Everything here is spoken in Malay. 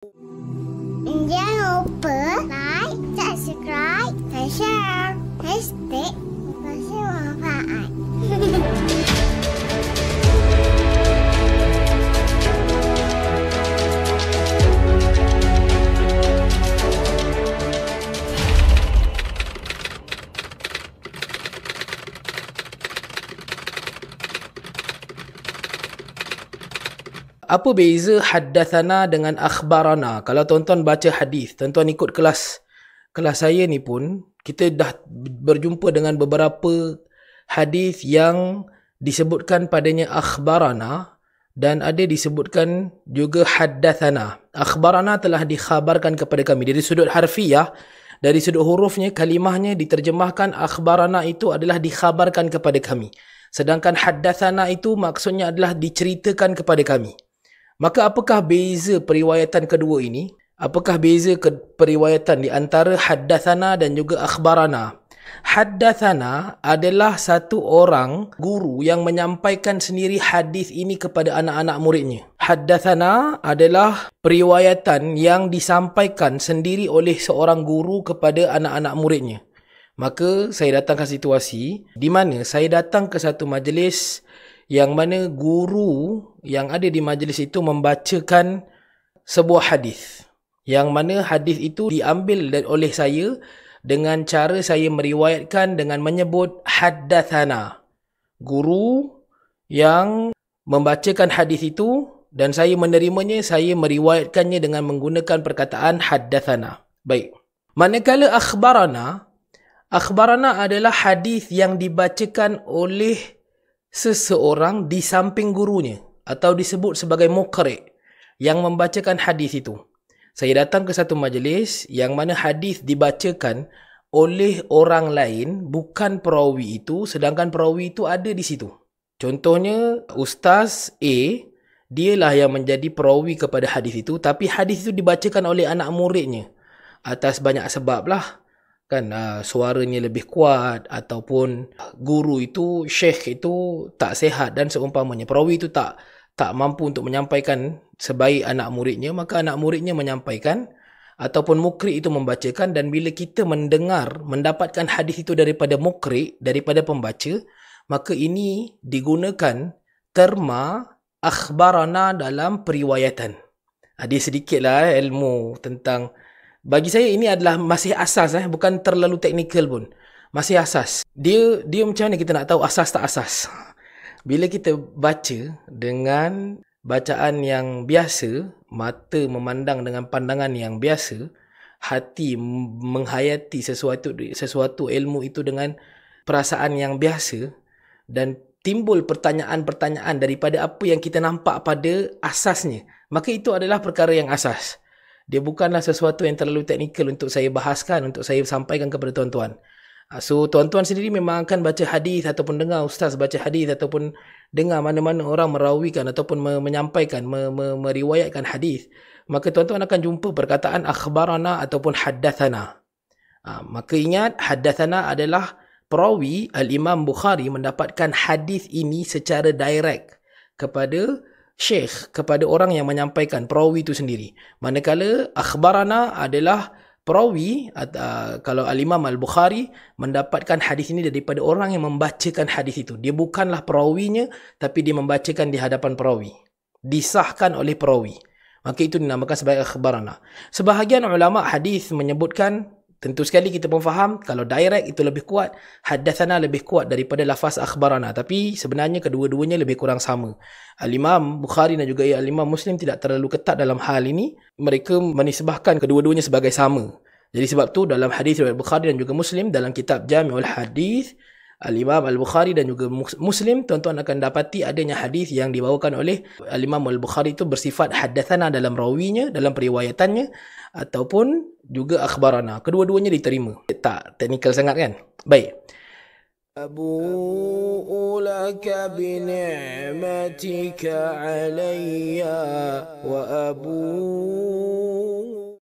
Jangan lupa like, subscribe, dan share. Hashtag Pasti Manfaat. Apa beza haddathana dengan akhbarana? Kalau tuan-tuan baca hadis, tuan-tuan ikut kelas saya ni pun, kita dah berjumpa dengan beberapa hadis yang disebutkan padanya akhbarana dan ada disebutkan juga haddathana. Akhbarana telah dikhabarkan kepada kami. Dari sudut harfiah, dari sudut hurufnya, kalimahnya diterjemahkan akhbarana itu adalah dikhabarkan kepada kami. Sedangkan haddathana itu maksudnya adalah diceritakan kepada kami. Maka apakah beza periwayatan kedua ini? Apakah beza periwayatan di antara haddathana dan juga akhbarana? Haddathana adalah satu orang guru yang menyampaikan sendiri hadis ini kepada anak-anak muridnya. Haddathana adalah periwayatan yang disampaikan sendiri oleh seorang guru kepada anak-anak muridnya. Maka saya datang ke situasi di mana saya datang ke satu majlis yang mana guru yang ada di majlis itu membacakan sebuah hadis. Yang mana hadis itu diambil oleh saya dengan cara saya meriwayatkan dengan menyebut haddathana. Guru yang membacakan hadis itu dan saya menerimanya, saya meriwayatkannya dengan menggunakan perkataan haddathana. Baik. Manakala akhbarana adalah hadis yang dibacakan oleh seseorang di samping gurunya atau disebut sebagai muqri' yang membacakan hadis itu. Saya datang ke satu majlis yang mana hadis dibacakan oleh orang lain, bukan perawi itu, sedangkan perawi itu ada di situ. Contohnya Ustaz A, dialah yang menjadi perawi kepada hadis itu, tapi hadis itu dibacakan oleh anak muridnya atas banyak sebab lah. Kan suaranya lebih kuat ataupun guru itu, syekh itu tak sihat dan seumpamanya. Perawi itu tak mampu untuk menyampaikan sebaik anak muridnya, maka anak muridnya menyampaikan ataupun mukri itu membacakan, dan bila kita mendapatkan hadis itu daripada mukri, daripada pembaca, maka ini digunakan terma akhbarana dalam periwayatan. Dia sedikitlah ilmu tentang, bagi saya ini adalah masih asas, bukan terlalu teknikal pun. Masih asas. Dia macam mana kita nak tahu asas tak asas? Bila kita baca dengan bacaan yang biasa, mata memandang dengan pandangan yang biasa, hati menghayati sesuatu ilmu itu dengan perasaan yang biasa, dan timbul pertanyaan-pertanyaan daripada apa yang kita nampak pada asasnya, maka itu adalah perkara yang asas. Dia bukanlah sesuatu yang terlalu teknikal untuk saya bahaskan, untuk saya sampaikan kepada tuan-tuan. So, tuan-tuan sendiri memang akan baca hadis ataupun dengar ustaz baca hadis ataupun dengar mana-mana orang merawikan ataupun menyampaikan, meriwayatkan hadis. Maka tuan-tuan akan jumpa perkataan akhbarana ataupun haddathana. Maka ingat, haddathana adalah perawi Al-Imam Bukhari mendapatkan hadis ini secara direct kepada syekh, kepada orang yang menyampaikan, perawi itu sendiri. Manakala akhbarana adalah perawi, kalau Al-Imam Al-Bukhari mendapatkan hadis ini daripada orang yang membacakan hadis itu. Dia bukanlah perawinya, tapi dia membacakan di hadapan perawi. Disahkan oleh perawi. Maka itu dinamakan sebagai akhbarana. Sebahagian ulama hadis menyebutkan, tentu sekali kita pun faham, kalau direct itu lebih kuat, haddathana lebih kuat daripada lafaz akhbarana. Tapi sebenarnya kedua-duanya lebih kurang sama. Al-Imam Bukhari dan juga Al-Imam Muslim tidak terlalu ketat dalam hal ini. Mereka menisbahkan kedua-duanya sebagai sama. Jadi sebab tu dalam hadis riwayat Bukhari dan juga Muslim, dalam kitab Jami'ul Hadis, Al-Imam Al-Bukhari dan juga Muslim, tuan-tuan akan dapati adanya hadis yang dibawakan oleh Al-Imam Al-Bukhari itu bersifat haddathana dalam rawinya, dalam periwayatannya, ataupun juga akhbarana. Kedua-duanya diterima. Tak teknikal sangat kan? Baik. أبوء لك بنعمتك علي وأبوء